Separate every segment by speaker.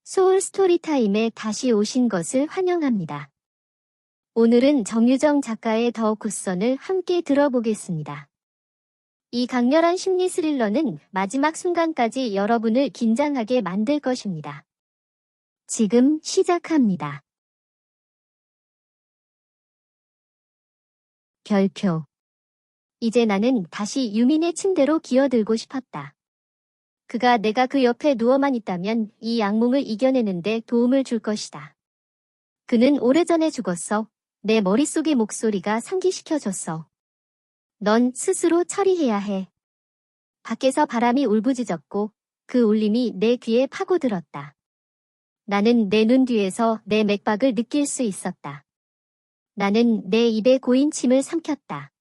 Speaker 1: 소울 스토리타임에 다시 오신 것을 환영합니다. 오늘은 정유정 작가의 더 굿선을 함께 들어보겠습니다. 이 강렬한 심리 스릴러는 마지막 순간까지 여러분을 긴장하게 만들 것입니다. 지금 시작합니다. 별표. 이제 나는 다시 유민의 침대로 기어들고 싶었다. 그가 내가 그 옆에 누워만 있다면 이 악몽을 이겨내는데 도움을 줄 것이다. 그는 오래전에 죽었어. 내 머릿속의 목소리가 상기시켜줬어. 넌 스스로 처리해야 해. 밖에서 바람이 울부짖었고 그 울림이 내 귀에 파고들었다. 나는 내 눈 뒤에서 내 맥박을 느낄 수 있었다. 나는 내 입에 고인 침을 삼켰다.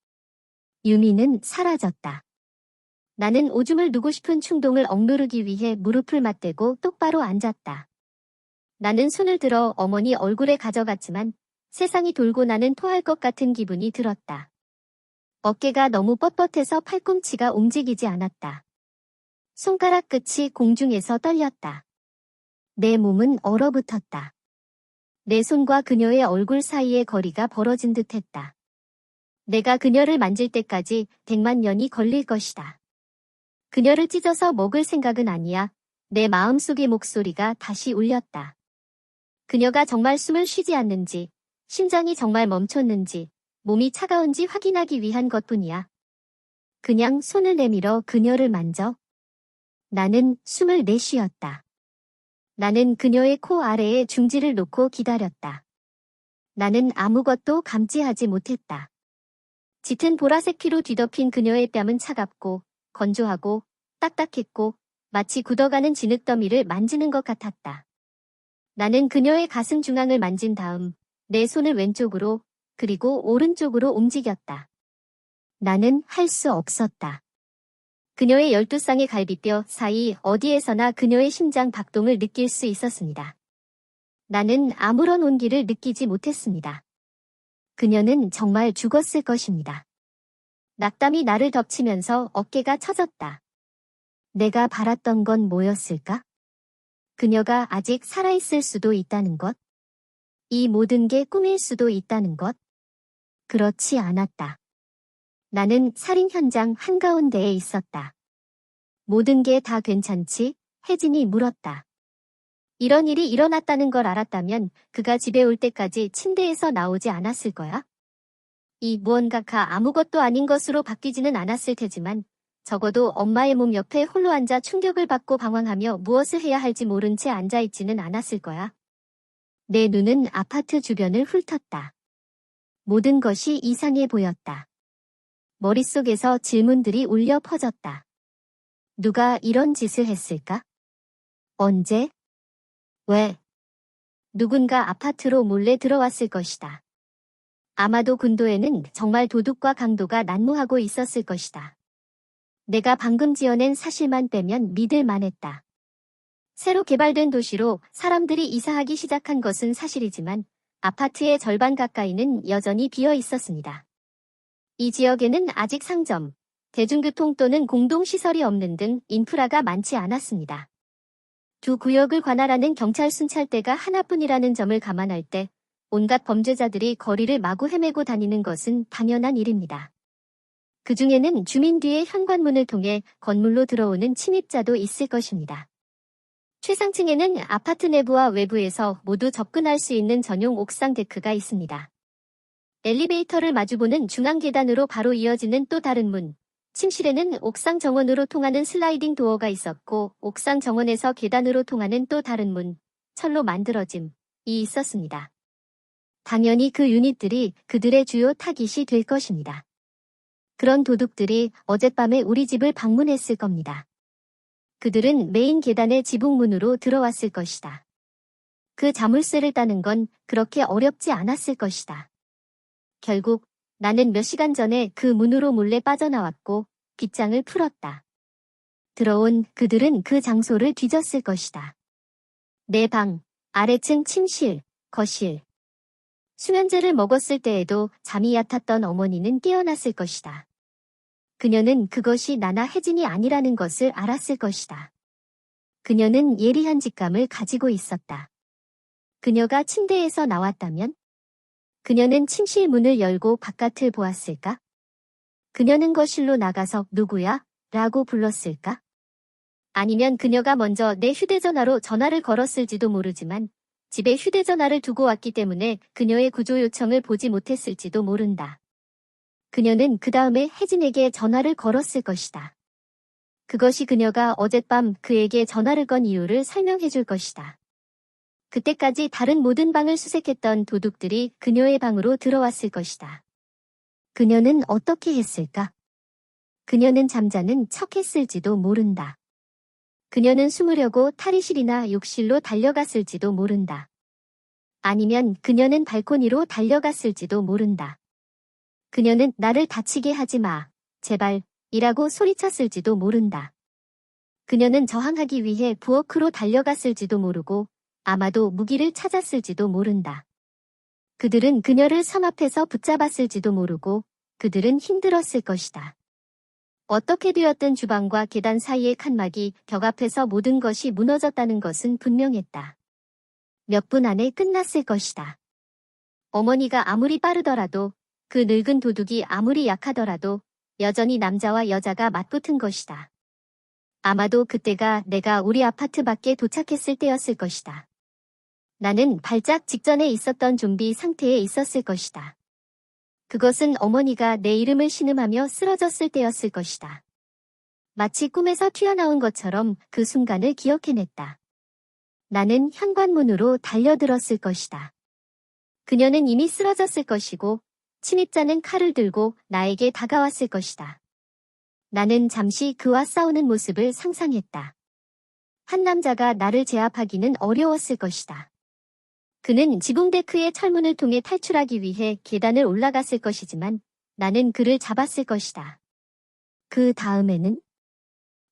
Speaker 1: 유미는 사라졌다. 나는 오줌을 누고 싶은 충동을 억누르기 위해 무릎을 맞대고 똑바로 앉았다. 나는 손을 들어 어머니 얼굴에 가져갔지만 세상이 돌고 나는 토할 것 같은 기분이 들었다. 어깨가 너무 뻣뻣해서 팔꿈치가 움직이지 않았다. 손가락 끝이 공중에서 떨렸다. 내 몸은 얼어붙었다. 내 손과 그녀의 얼굴 사이의 거리가 벌어진 듯했다. 내가 그녀를 만질 때까지 100만 년이 걸릴 것이다. 그녀를 찢어서 먹을 생각은 아니야. 내 마음속의 목소리가 다시 울렸다. 그녀가 정말 숨을 쉬지 않는지, 심장이 정말 멈췄는지, 몸이 차가운지 확인하기 위한 것뿐이야. 그냥 손을 내밀어 그녀를 만져. 나는 숨을 내쉬었다. 나는 그녀의 코 아래에 중지를 놓고 기다렸다. 나는 아무것도 감지하지 못했다. 짙은 보라색 피로 뒤덮인 그녀의 뺨은 차갑고, 건조하고, 딱딱했고, 마치 굳어가는 진흙더미를 만지는 것 같았다. 나는 그녀의 가슴 중앙을 만진 다음, 내 손을 왼쪽으로, 그리고 오른쪽으로 움직였다. 나는 할 수 없었다. 그녀의 12쌍의 갈비뼈 사이 어디에서나 그녀의 심장 박동을 느낄 수 있었습니다. 나는 아무런 온기를 느끼지 못했습니다. 그녀는 정말 죽었을 것입니다. 낙담이 나를 덮치면서 어깨가 처졌다. 내가 바랐던 건 뭐였을까? 그녀가 아직 살아있을 수도 있다는 것? 이 모든 게 꿈일 수도 있다는 것? 그렇지 않았다. 나는 살인 현장 한가운데에 있었다. 모든 게 다 괜찮지? 혜진이 물었다. 이런 일이 일어났다는 걸 알았다면 그가 집에 올 때까지 침대에서 나오지 않았을 거야? 이 무언가가 아무것도 아닌 것으로 바뀌지는 않았을 테지만 적어도 엄마의 몸 옆에 홀로 앉아 충격을 받고 방황하며 무엇을 해야 할지 모른 채 앉아있지는 않았을 거야. 내 눈은 아파트 주변을 훑었다. 모든 것이 이상해 보였다. 머릿속에서 질문들이 울려 퍼졌다. 누가 이런 짓을 했을까? 언제? 왜? 누군가 아파트로 몰래 들어왔을 것이다. 아마도 군도에는 정말 도둑과 강도가 난무하고 있었을 것이다. 내가 방금 지어낸 사실만 빼면 믿을 만했다. 새로 개발된 도시로 사람들이 이사하기 시작한 것은 사실이지만 아파트의 절반 가까이는 여전히 비어 있었습니다. 이 지역에는 아직 상점, 대중교통 또는 공동시설이 없는 등 인프라가 많지 않았습니다. 두 구역을 관할하는 경찰 순찰대가 하나뿐이라는 점을 감안할 때 온갖 범죄자들이 거리를 마구 헤매고 다니는 것은 당연한 일입니다. 그 중에는 주민 뒤의 현관문을 통해 건물로 들어오는 침입자도 있을 것입니다. 최상층에는 아파트 내부와 외부에서 모두 접근할 수 있는 전용 옥상 데크가 있습니다. 엘리베이터를 마주보는 중앙 계단으로 바로 이어지는 또 다른 문, 침실에는 옥상 정원으로 통하는 슬라이딩 도어가 있었고 옥상 정원에서 계단으로 통하는 또 다른 문, 철로 만들어짐이 있었습니다. 당연히 그 유닛들이 그들의 주요 타깃이 될 것입니다. 그런 도둑들이 어젯밤에 우리 집을 방문했을 겁니다. 그들은 메인 계단의 지붕문으로 들어왔을 것이다. 그 자물쇠를 따는 건 그렇게 어렵지 않았을 것이다. 결국 나는 몇 시간 전에 그 문으로 몰래 빠져나왔고 빗장을 풀었다. 들어온 그들은 그 장소를 뒤졌을 것이다. 내 방, 아래층 침실, 거실. 수면제를 먹었을 때에도 잠이 얕았던 어머니는 깨어났을 것이다. 그녀는 그것이 나나 혜진이 아니라는 것을 알았을 것이다. 그녀는 예리한 직감을 가지고 있었다. 그녀가 침대에서 나왔다면? 그녀는 침실 문을 열고 바깥을 보았을까? 그녀는 거실로 나가서 누구야? 라고 불렀을까? 아니면 그녀가 먼저 내 휴대전화로 전화를 걸었을지도 모르지만 집에 휴대전화를 두고 왔기 때문에 그녀의 구조 요청을 보지 못했을지도 모른다. 그녀는 그 다음에 혜진에게 전화를 걸었을 것이다. 그것이 그녀가 어젯밤 그에게 전화를 건 이유를 설명해 줄 것이다. 그때까지 다른 모든 방을 수색했던 도둑들이 그녀의 방으로 들어왔을 것이다. 그녀는 어떻게 했을까? 그녀는 잠자는 척 했을지도 모른다. 그녀는 숨으려고 탈의실이나 욕실로 달려갔을지도 모른다. 아니면 그녀는 발코니로 달려갔을지도 모른다. 그녀는 나를 다치게 하지 마, 제발, 이라고 소리쳤을지도 모른다. 그녀는 저항하기 위해 부엌으로 달려갔을지도 모르고 아마도 무기를 찾았을지도 모른다. 그들은 그녀를 섬 앞에서 붙잡았을지도 모르고 그들은 힘들었을 것이다. 어떻게 되었든 주방과 계단 사이의 칸막이 벽 앞에서 모든 것이 무너졌다는 것은 분명했다. 몇 분 안에 끝났을 것이다. 어머니가 아무리 빠르더라도 그 늙은 도둑이 아무리 약하더라도 여전히 남자와 여자가 맞붙은 것이다. 아마도 그때가 내가 우리 아파트 밖에 도착했을 때였을 것이다. 나는 발작 직전에 있었던 좀비 상태에 있었을 것이다. 그것은 어머니가 내 이름을 신음하며 쓰러졌을 때였을 것이다. 마치 꿈에서 튀어나온 것처럼 그 순간을 기억해냈다. 나는 현관문으로 달려들었을 것이다. 그녀는 이미 쓰러졌을 것이고 침입자는 칼을 들고 나에게 다가왔을 것이다. 나는 잠시 그와 싸우는 모습을 상상했다. 한 남자가 나를 제압하기는 어려웠을 것이다. 그는 지붕 데크의 철문을 통해 탈출하기 위해 계단을 올라갔을 것이지만 나는 그를 잡았을 것이다. 그 다음에는?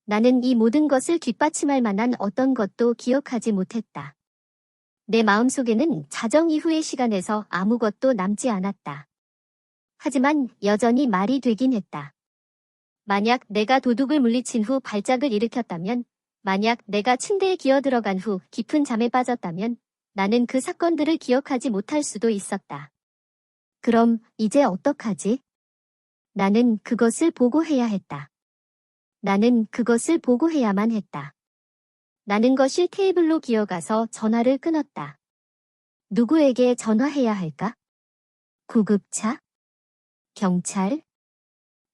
Speaker 1: 나는 이 모든 것을 뒷받침할 만한 어떤 것도 기억하지 못했다. 내 마음속에는 자정 이후의 시간에서 아무것도 남지 않았다. 하지만 여전히 말이 되긴 했다. 만약 내가 도둑을 물리친 후 발작을 일으켰다면, 만약 내가 침대에 기어들어간 후 깊은 잠에 빠졌다면 나는 그 사건들을 기억하지 못할 수도 있었다. 그럼 이제 어떡하지? 나는 그것을 보고해야 했다. 나는 그것을 보고해야만 했다. 나는 거실 테이블로 기어가서 전화를 끊었다. 누구에게 전화해야 할까? 구급차? 경찰?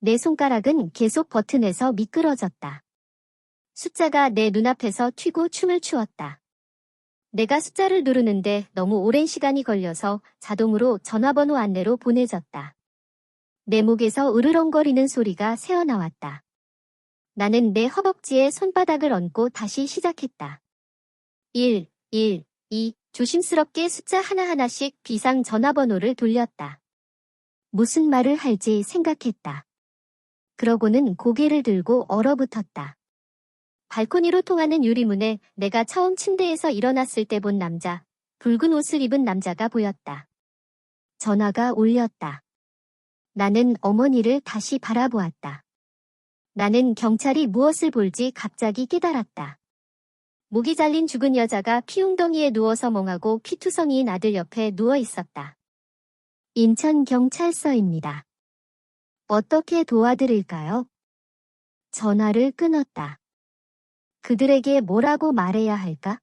Speaker 1: 내 손가락은 계속 버튼에서 미끄러졌다. 숫자가 내 눈앞에서 튀고 춤을 추었다. 내가 숫자를 누르는데 너무 오랜 시간이 걸려서 자동으로 전화번호 안내로 보내졌다. 내 목에서 으르렁거리는 소리가 새어나왔다. 나는 내 허벅지에 손바닥을 얹고 다시 시작했다. 1, 1, 2, 조심스럽게 숫자 하나하나씩 비상 전화번호를 돌렸다. 무슨 말을 할지 생각했다. 그러고는 고개를 들고 얼어붙었다. 발코니로 통하는 유리문에 내가 처음 침대에서 일어났을 때 본 남자, 붉은 옷을 입은 남자가 보였다. 전화가 울렸다. 나는 어머니를 다시 바라보았다. 나는 경찰이 무엇을 볼지 갑자기 깨달았다. 목이 잘린 죽은 여자가 피웅덩이에 누워서 멍하고 피투성이인 아들 옆에 누워 있었다. 인천경찰서입니다. 어떻게 도와드릴까요? 전화를 끊었다. 그들에게 뭐라고 말해야 할까?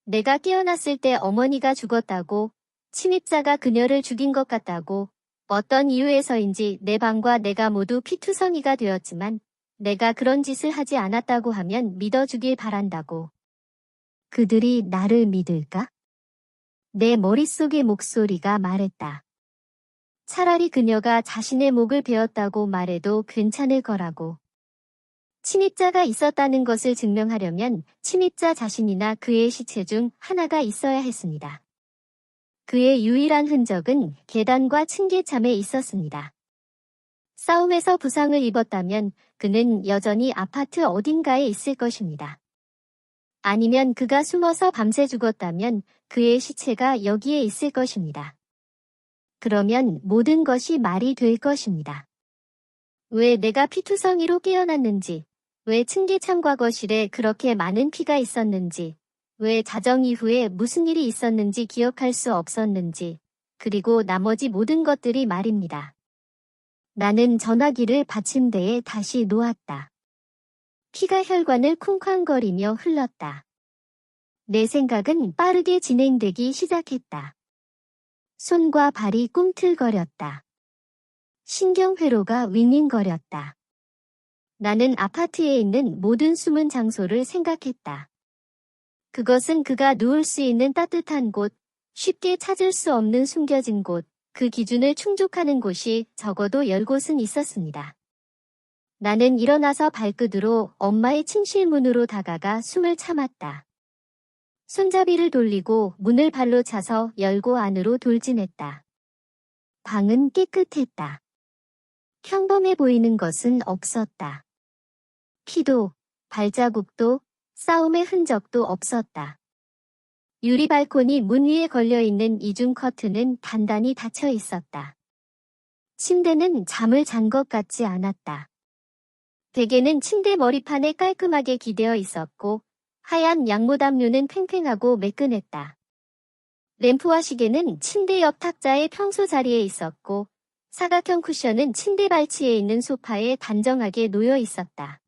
Speaker 1: 내가 깨어났을 때 어머니가 죽었다고, 침입자가 그녀를 죽인 것 같다고, 어떤 이유에서인지 내 방과 내가 모두 피투성이가 되었지만 내가 그런 짓을 하지 않았다고 하면 믿어주길 바란다고. 그들이 나를 믿을까? 내 머릿속의 목소리가 말했다. 차라리 그녀가 자신의 목을 베었다고 말해도 괜찮을 거라고. 침입자가 있었다는 것을 증명하려면 침입자 자신이나 그의 시체 중 하나가 있어야 했습니다. 그의 유일한 흔적은 계단과 층계참에 있었습니다. 싸움에서 부상을 입었다면 그는 여전히 아파트 어딘가에 있을 것입니다. 아니면 그가 숨어서 밤새 죽었다면 그의 시체가 여기에 있을 것입니다. 그러면 모든 것이 말이 될 것입니다. 왜 내가 피투성이로 깨어났는지, 왜 층계 참과거실에 그렇게 많은 피가 있었는지, 왜 자정 이후에 무슨 일이 있었는지 기억할 수 없었는지, 그리고 나머지 모든 것들이 말입니다. 나는 전화기를 받침대에 다시 놓았다. 피가 혈관을 쿵쾅거리며 흘렀다. 내 생각은 빠르게 진행되기 시작했다. 손과 발이 꿈틀거렸다. 신경회로가 윙윙거렸다. 나는 아파트에 있는 모든 숨은 장소를 생각했다. 그것은 그가 누울 수 있는 따뜻한 곳, 쉽게 찾을 수 없는 숨겨진 곳, 그 기준을 충족하는 곳이 적어도 10곳은 있었습니다. 나는 일어나서 발끝으로 엄마의 침실 문으로 다가가 숨을 참았다. 손잡이를 돌리고 문을 발로 차서 열고 안으로 돌진했다. 방은 깨끗했다. 평범해 보이는 것은 없었다. 피도, 발자국도, 싸움의 흔적도 없었다. 유리 발코니 문 위에 걸려있는 이중 커튼은 단단히 닫혀 있었다. 침대는 잠을 잔 것 같지 않았다. 베개는 침대 머리판에 깔끔하게 기대어 있었고 하얀 양모담요는 팽팽하고 매끈했다. 램프와 시계는 침대 옆 탁자의 평소 자리에 있었고 사각형 쿠션은 침대 발치에 있는 소파에 단정하게 놓여 있었다.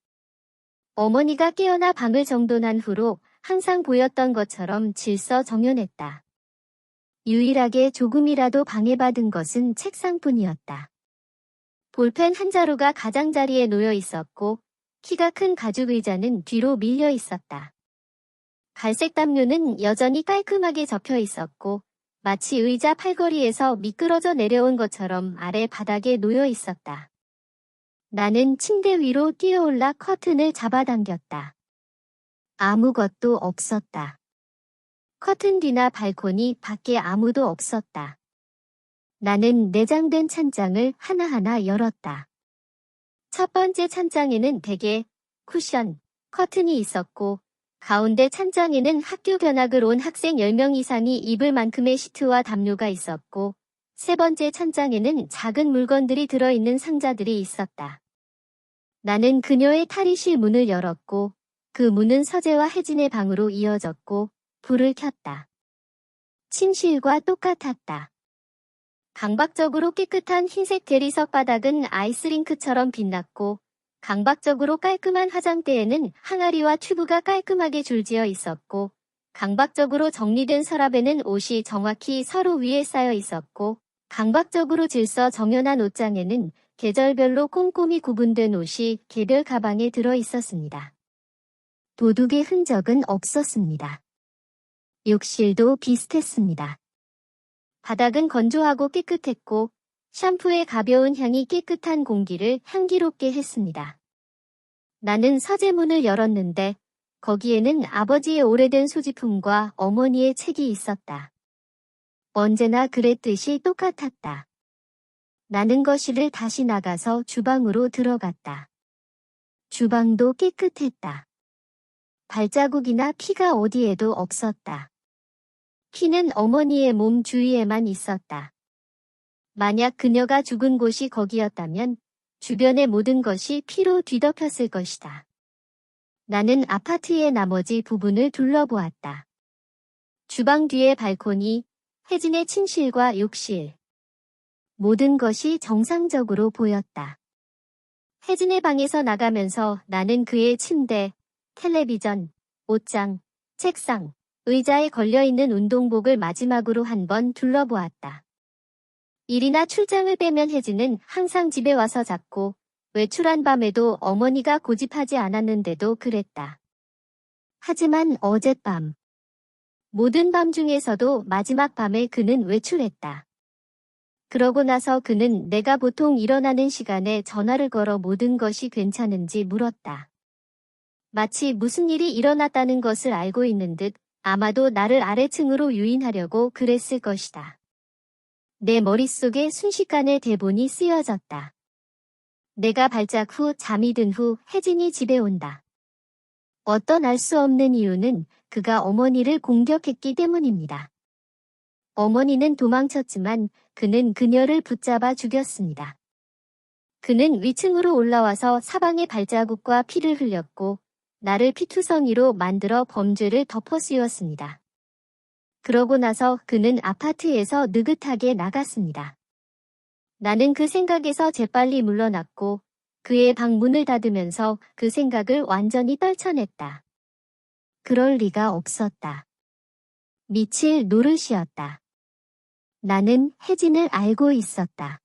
Speaker 1: 어머니가 깨어나 방을 정돈한 후로 항상 보였던 것처럼 질서정연했다. 유일하게 조금이라도 방해받은 것은 책상뿐이었다. 볼펜 한 자루가 가장자리에 놓여 있었고 키가 큰 가죽 의자는 뒤로 밀려 있었다. 갈색 담요는 여전히 깔끔하게 접혀 있었고 마치 의자 팔걸이에서 미끄러져 내려온 것처럼 아래 바닥에 놓여 있었다. 나는 침대 위로 뛰어올라 커튼을 잡아당겼다. 아무것도 없었다. 커튼 뒤나 발코니 밖에 아무도 없었다. 나는 내장된 찬장을 하나하나 열었다. 첫 번째 찬장에는 베개, 쿠션, 커튼이 있었고 가운데 찬장에는 학교 견학을 온 학생 10명 이상이 입을 만큼의 시트와 담요가 있었고 세 번째 찬장에는 작은 물건들이 들어있는 상자들이 있었다. 나는 그녀의 탈의실 문을 열었고 그 문은 서재와 혜진의 방으로 이어졌고 불을 켰다. 침실과 똑같았다. 강박적으로 깨끗한 흰색 대리석 바닥은 아이스링크처럼 빛났고 강박적으로 깔끔한 화장대에는 항아리와 튜브가 깔끔하게 줄지어 있었고 강박적으로 정리된 서랍에는 옷이 정확히 서로 위에 쌓여 있었고 강박적으로 질서 정연한 옷장에는 계절별로 꼼꼼히 구분된 옷이 개별 가방에 들어 있었습니다. 도둑의 흔적은 없었습니다. 욕실도 비슷했습니다. 바닥은 건조하고 깨끗했고 샴푸의 가벼운 향이 깨끗한 공기를 향기롭게 했습니다. 나는 서재문을 열었는데 거기에는 아버지의 오래된 소지품과 어머니의 책이 있었다. 언제나 그랬듯이 똑같았다. 나는 거실을 다시 나가서 주방으로 들어갔다. 주방도 깨끗했다. 발자국이나 피가 어디에도 없었다. 피는 어머니의 몸 주위에만 있었다. 만약 그녀가 죽은 곳이 거기였다면 주변의 모든 것이 피로 뒤덮였을 것이다. 나는 아파트의 나머지 부분을 둘러보았다. 주방 뒤의 발코니, 혜진의 침실과 욕실. 모든 것이 정상적으로 보였다. 혜진의 방에서 나가면서 나는 그의 침대, 텔레비전, 옷장, 책상, 의자에 걸려있는 운동복을 마지막으로 한번 둘러보았다. 일이나 출장을 빼면 혜진은 항상 집에 와서 잤고 외출한 밤에도 어머니가 고집하지 않았는데도 그랬다. 하지만 어젯밤, 모든 밤 중에서도 마지막 밤에 그는 외출했다. 그러고 나서 그는 내가 보통 일어나는 시간에 전화를 걸어 모든 것이 괜찮은지 물었다. 마치 무슨 일이 일어났다는 것을 알고 있는 듯 아마도 나를 아래층으로 유인하려고 그랬을 것이다. 내 머릿속에 순식간에 대본이 쓰여졌다. 내가 발작 후 잠이 든 후 혜진이 집에 온다. 어떤 알 수 없는 이유는 그가 어머니를 공격했기 때문입니다. 어머니는 도망쳤지만 그는 그녀를 붙잡아 죽였습니다. 그는 위층으로 올라와서 사방의 발자국과 피를 흘렸고 나를 피투성이로 만들어 범죄를 덮어씌웠습니다. 그러고 나서 그는 아파트에서 느긋하게 나갔습니다. 나는 그 생각에서 재빨리 물러났고 그의 방 문을 닫으면서 그 생각을 완전히 떨쳐냈다. 그럴 리가 없었다. 미칠 노릇이었다. 나는 혜진을 알고 있었다.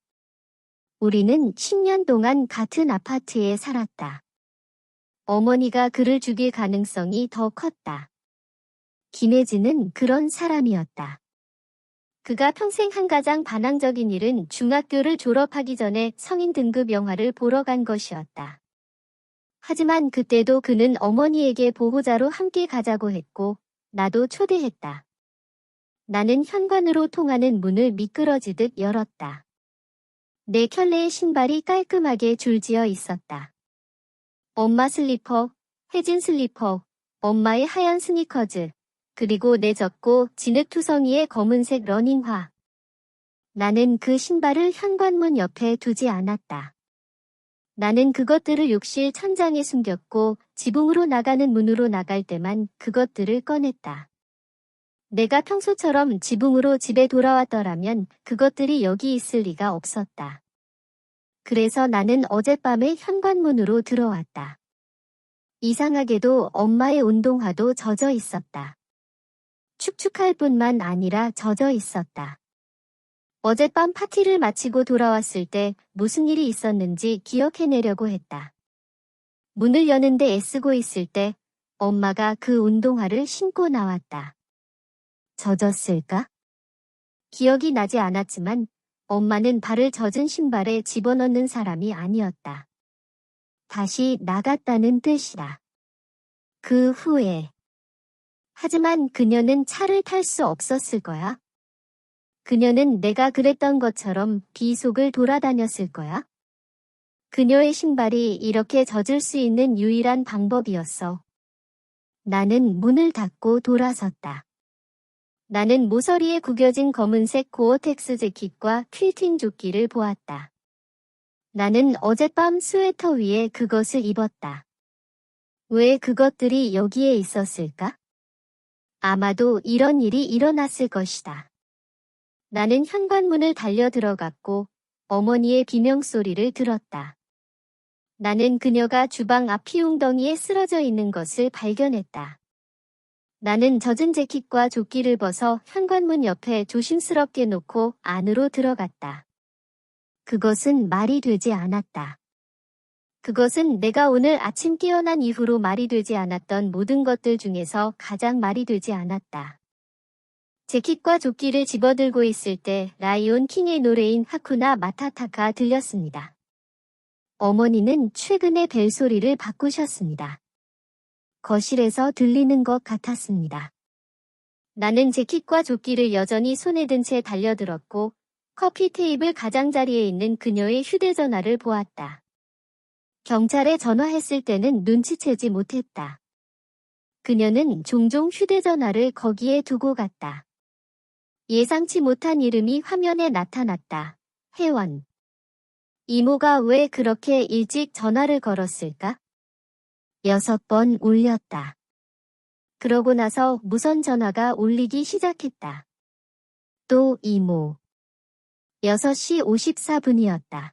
Speaker 1: 우리는 10년 동안 같은 아파트에 살았다. 어머니가 그를 죽일 가능성이 더 컸다. 김혜진은 그런 사람이었다. 그가 평생 한 가장 반항적인 일은 중학교를 졸업하기 전에 성인 등급 영화를 보러 간 것이었다. 하지만 그때도 그는 어머니에게 보호자로 함께 가자고 했고 나도 초대했다. 나는 현관으로 통하는 문을 미끄러지듯 열었다. 내 켤레의 신발이 깔끔하게 줄지어 있었다. 엄마 슬리퍼, 혜진 슬리퍼, 엄마의 하얀 스니커즈, 그리고 내 젖고 진흙투성이의 검은색 러닝화. 나는 그 신발을 현관문 옆에 두지 않았다. 나는 그것들을 욕실 천장에 숨겼고 지붕으로 나가는 문으로 나갈 때만 그것들을 꺼냈다. 내가 평소처럼 지붕으로 집에 돌아왔더라면 그것들이 여기 있을 리가 없었다. 그래서 나는 어젯밤에 현관문으로 들어왔다. 이상하게도 엄마의 운동화도 젖어 있었다. 축축할 뿐만 아니라 젖어 있었다. 어젯밤 파티를 마치고 돌아왔을 때 무슨 일이 있었는지 기억해내려고 했다. 문을 여는데 애쓰고 있을 때 엄마가 그 운동화를 신고 나왔다. 젖었을까? 기억이 나지 않았지만 엄마는 발을 젖은 신발에 집어넣는 사람이 아니었다. 다시 나갔다는 뜻이다. 그 후에. 하지만 그녀는 차를 탈 수 없었을 거야. 그녀는 내가 그랬던 것처럼 비속을 돌아다녔을 거야. 그녀의 신발이 이렇게 젖을 수 있는 유일한 방법이었어. 나는 문을 닫고 돌아섰다. 나는 모서리에 구겨진 검은색 고어텍스 재킷과 퀼팅 조끼를 보았다. 나는 어젯밤 스웨터 위에 그것을 입었다. 왜 그것들이 여기에 있었을까? 아마도 이런 일이 일어났을 것이다. 나는 현관문을 달려 들어갔고 어머니의 비명소리를 들었다. 나는 그녀가 주방 앞 피웅덩이에 쓰러져 있는 것을 발견했다. 나는 젖은 재킷과 조끼를 벗어 현관문 옆에 조심스럽게 놓고 안으로 들어갔다. 그것은 말이 되지 않았다. 그것은 내가 오늘 아침 깨어난 이후로 말이 되지 않았던 모든 것들 중에서 가장 말이 되지 않았다. 재킷과 조끼를 집어들고 있을 때 라이온 킹의 노래인 하쿠나 마타타가 들렸습니다. 어머니는 최근에 벨소리를 바꾸셨습니다. 거실에서 들리는 것 같았습니다. 나는 재킷과 조끼를 여전히 손에 든 채 달려들었고 커피 테이블 가장자리에 있는 그녀의 휴대전화를 보았다. 경찰에 전화했을 때는 눈치채지 못했다. 그녀는 종종 휴대전화를 거기에 두고 갔다. 예상치 못한 이름이 화면에 나타났다. 혜원. 이모가 왜 그렇게 일찍 전화를 걸었을까? 6번 울렸다. 그러고 나서 무선 전화가 울리기 시작했다. 또 이모. 6시 54분이었다.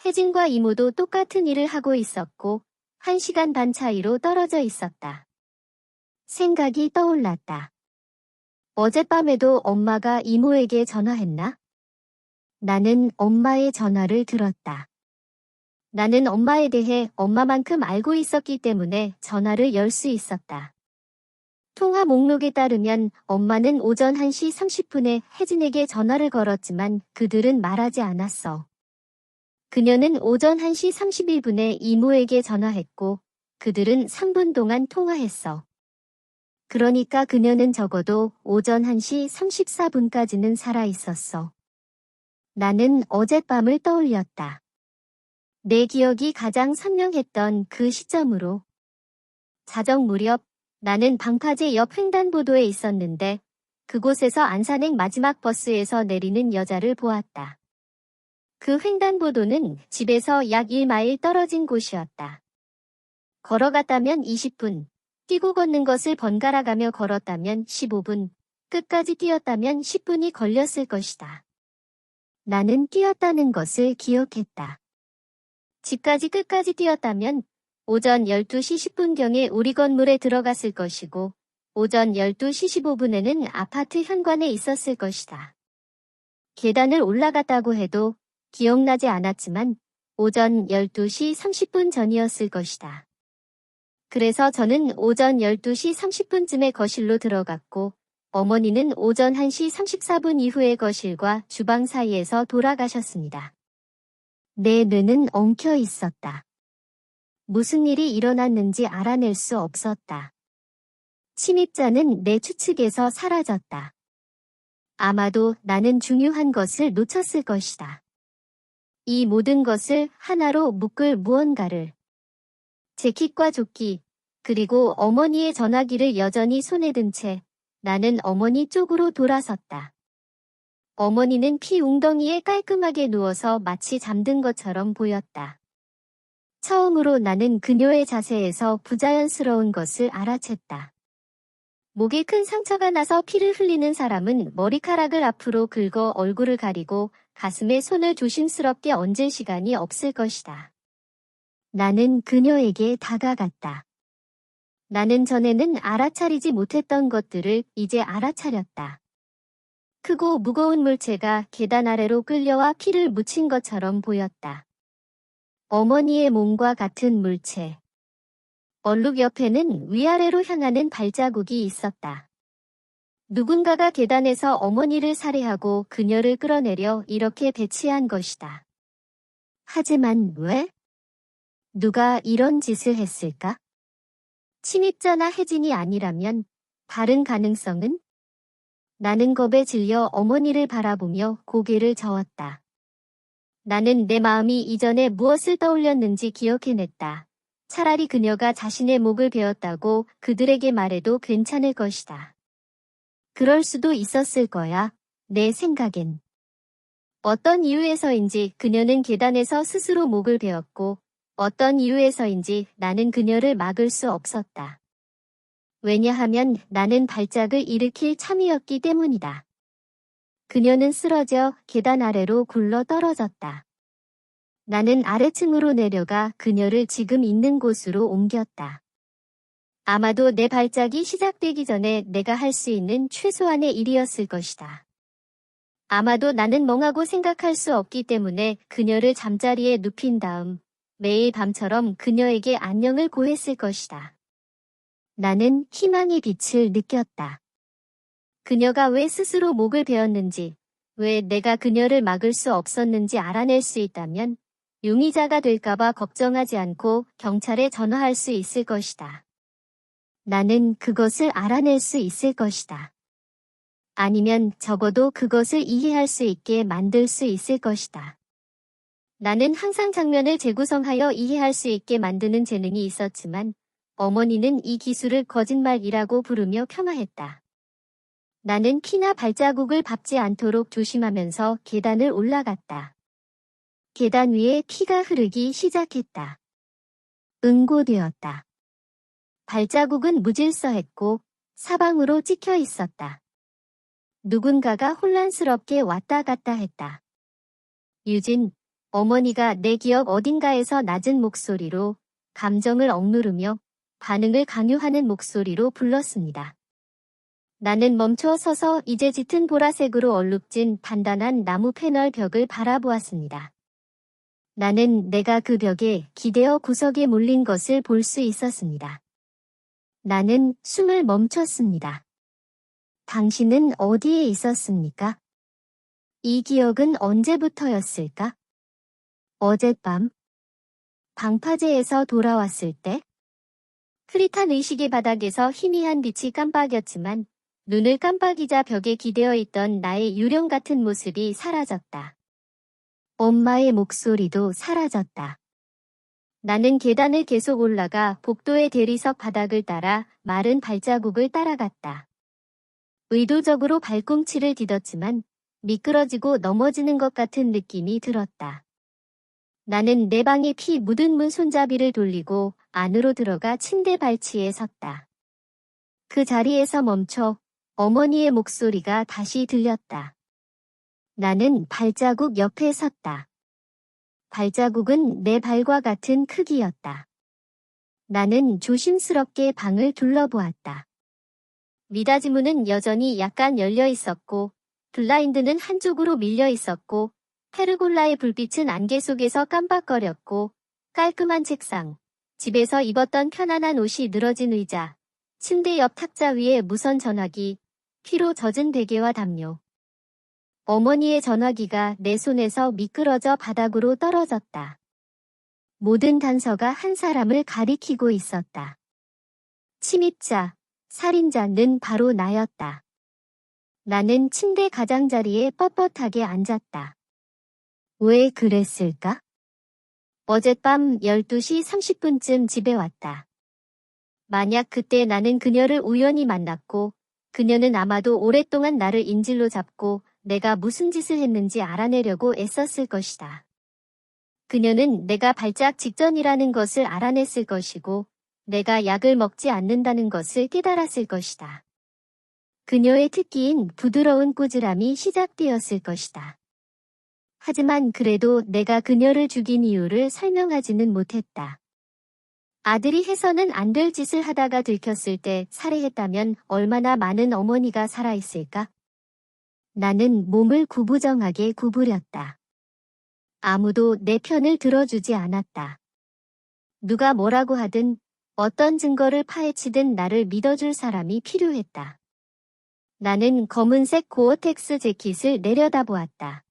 Speaker 1: 혜진과 이모도 똑같은 일을 하고 있었고 1시간 반 차이로 떨어져 있었다. 생각이 떠올랐다. 어젯밤에도 엄마가 이모에게 전화했나? 나는 엄마의 전화를 들었다. 나는 엄마에 대해 엄마만큼 알고 있었기 때문에 전화를 열 수 있었다. 통화 목록에 따르면 엄마는 오전 1시 30분에 혜진에게 전화를 걸었지만 그들은 말하지 않았어. 그녀는 오전 1시 31분에 이모에게 전화했고 그들은 3분 동안 통화했어. 그러니까 그녀는 적어도 오전 1시 34분까지는 살아 있었어. 나는 어젯밤을 떠올렸다. 내 기억이 가장 선명했던 그 시점으로. 자정 무렵 나는 방파제 옆 횡단보도에 있었는데 그곳에서 안산행 마지막 버스에서 내리는 여자를 보았다. 그 횡단보도는 집에서 약 1마일 떨어진 곳이었다. 걸어갔다면 20분, 뛰고 걷는 것을 번갈아 가며 걸었다면 15분, 끝까지 뛰었다면 10분이 걸렸을 것이다. 나는 뛰었다는 것을 기억했다. 집까지 끝까지 뛰었다면 오전 12시 10분경에 우리 건물에 들어갔을 것이고 오전 12시 15분에는 아파트 현관에 있었을 것이다. 계단을 올라갔다고 해도 기억나지 않았지만 오전 12시 30분 전이었을 것이다. 그래서 저는 오전 12시 30분쯤에 거실로 들어갔고 어머니는 오전 1시 34분 이후에 거실과 주방 사이에서 돌아가셨습니다. 내 뇌는 엉켜 있었다. 무슨 일이 일어났는지 알아낼 수 없었다. 침입자는 내 추측에서 사라졌다. 아마도 나는 중요한 것을 놓쳤을 것이다. 이 모든 것을 하나로 묶을 무언가를. 재킷과 조끼, 그리고 어머니의 전화기를 여전히 손에 든 채 나는 어머니 쪽으로 돌아섰다. 어머니는 피 웅덩이에 깔끔하게 누워서 마치 잠든 것처럼 보였다. 처음으로 나는 그녀의 자세에서 부자연스러운 것을 알아챘다. 목에 큰 상처가 나서 피를 흘리는 사람은 머리카락을 앞으로 긁어 얼굴을 가리고 가슴에 손을 조심스럽게 얹을 시간이 없을 것이다. 나는 그녀에게 다가갔다. 나는 전에는 알아차리지 못했던 것들을 이제 알아차렸다. 크고 무거운 물체가 계단 아래로 끌려와 피를 묻힌 것처럼 보였다. 어머니의 몸과 같은 물체. 얼룩 옆에는 위아래로 향하는 발자국이 있었다. 누군가가 계단에서 어머니를 살해하고 그녀를 끌어내려 이렇게 배치한 것이다. 하지만 왜? 누가 이런 짓을 했을까? 침입자나 해진이 아니라면 다른 가능성은? 나는 겁에 질려 어머니를 바라보며 고개를 저었다. 나는 내 마음이 이전에 무엇을 떠올렸는지 기억해냈다. 차라리 그녀가 자신의 목을 베었다고 그들에게 말해도 괜찮을 것이다. 그럴 수도 있었을 거야, 내 생각엔. 어떤 이유에서인지 그녀는 계단에서 스스로 목을 베었고 어떤 이유에서인지 나는 그녀를 막을 수 없었다. 왜냐하면 나는 발작을 일으킬 참이었기 때문이다. 그녀는 쓰러져 계단 아래로 굴러 떨어졌다. 나는 아래층으로 내려가 그녀를 지금 있는 곳으로 옮겼다. 아마도 내 발작이 시작되기 전에 내가 할 수 있는 최소한의 일이었을 것이다. 아마도 나는 멍하고 생각할 수 없기 때문에 그녀를 잠자리에 눕힌 다음 매일 밤처럼 그녀에게 안녕을 고했을 것이다. 나는 희망의 빛을 느꼈다. 그녀가 왜 스스로 목을 베었는지, 왜 내가 그녀를 막을 수 없었는지 알아낼 수 있다면 용의자가 될까봐 걱정하지 않고 경찰에 전화할 수 있을 것이다. 나는 그것을 알아낼 수 있을 것이다. 아니면 적어도 그것을 이해할 수 있게 만들 수 있을 것이다. 나는 항상 장면을 재구성하여 이해할 수 있게 만드는 재능이 있었지만 어머니는 이 기술을 거짓말이라고 부르며 폄하했다. 나는 피나 발자국을 밟지 않도록 조심하면서 계단을 올라갔다. 계단 위에 피가 흐르기 시작했다. 응고되었다. 발자국은 무질서했고 사방으로 찍혀 있었다. 누군가가 혼란스럽게 왔다 갔다 했다. 유진, 어머니가 내 기억 어딘가에서 낮은 목소리로 감정을 억누르며 반응을 강요하는 목소리로 불렀습니다. 나는 멈춰 서서 이제 짙은 보라색으로 얼룩진 단단한 나무 패널 벽을 바라보았습니다. 나는 내가 그 벽에 기대어 구석에 몰린 것을 볼 수 있었습니다. 나는 숨을 멈췄습니다. 당신은 어디에 있었습니까? 이 기억은 언제부터였을까? 어젯밤? 방파제에서 돌아왔을 때? 흐릿한 의식의 바닥에서 희미한 빛이 깜빡였지만 눈을 깜빡이자 벽에 기대어 있던 나의 유령 같은 모습이 사라졌다. 엄마의 목소리도 사라졌다. 나는 계단을 계속 올라가 복도의 대리석 바닥을 따라 마른 발자국을 따라갔다. 의도적으로 발꿈치를 디뎠지만 미끄러지고 넘어지는 것 같은 느낌이 들었다. 나는 내 방에 피 묻은 문 손잡이를 돌리고 안으로 들어가 침대 발치에 섰다. 그 자리에서 멈춰 어머니의 목소리가 다시 들렸다. 나는 발자국 옆에 섰다. 발자국은 내 발과 같은 크기였다. 나는 조심스럽게 방을 둘러보았다. 미닫이 문은 여전히 약간 열려 있었고, 블라인드는 한쪽으로 밀려 있었고, 페르골라의 불빛은 안개 속에서 깜박거렸고, 깔끔한 책상, 집에서 입었던 편안한 옷이 늘어진 의자, 침대 옆 탁자 위에 무선 전화기, 피로 젖은 베개와 담요. 어머니의 전화기가 내 손에서 미끄러져 바닥으로 떨어졌다. 모든 단서가 한 사람을 가리키고 있었다. 침입자, 살인자는 바로 나였다. 나는 침대 가장자리에 뻣뻣하게 앉았다. 왜 그랬을까? 어젯밤 12시 30분쯤 집에 왔다. 만약 그때 나는 그녀를 우연히 만났고, 그녀는 아마도 오랫동안 나를 인질로 잡고 내가 무슨 짓을 했는지 알아내려고 애썼을 것이다. 그녀는 내가 발작 직전이라는 것을 알아냈을 것이고, 내가 약을 먹지 않는다는 것을 깨달았을 것이다. 그녀의 특기인 부드러운 꾸지람이 시작되었을 것이다. 하지만 그래도 내가 그녀를 죽인 이유를 설명하지는 못했다. 아들이 해서는 안 될 짓을 하다가 들켰을 때 살해했다면 얼마나 많은 어머니가 살아있을까? 나는 몸을 구부정하게 구부렸다. 아무도 내 편을 들어주지 않았다. 누가 뭐라고 하든 어떤 증거를 파헤치든 나를 믿어줄 사람이 필요했다. 나는 검은색 고어텍스 재킷을 내려다보았다.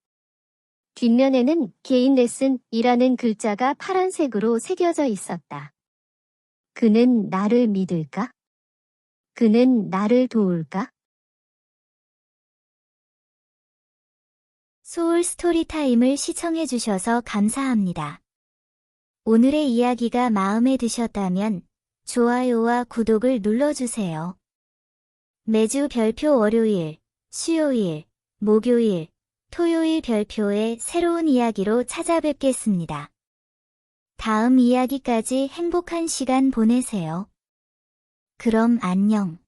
Speaker 1: 뒷면에는 개인 레슨이라는 글자가 파란색으로 새겨져 있었다. 그는 나를 믿을까? 그는 나를 도울까?
Speaker 2: 소울 스토리타임을 시청해주셔서 감사합니다. 오늘의 이야기가 마음에 드셨다면 좋아요와 구독을 눌러주세요. 매주 별표 월요일, 수요일, 목요일, 토요일 별표의 새로운 이야기로 찾아뵙겠습니다. 다음 이야기까지 행복한 시간 보내세요. 그럼 안녕.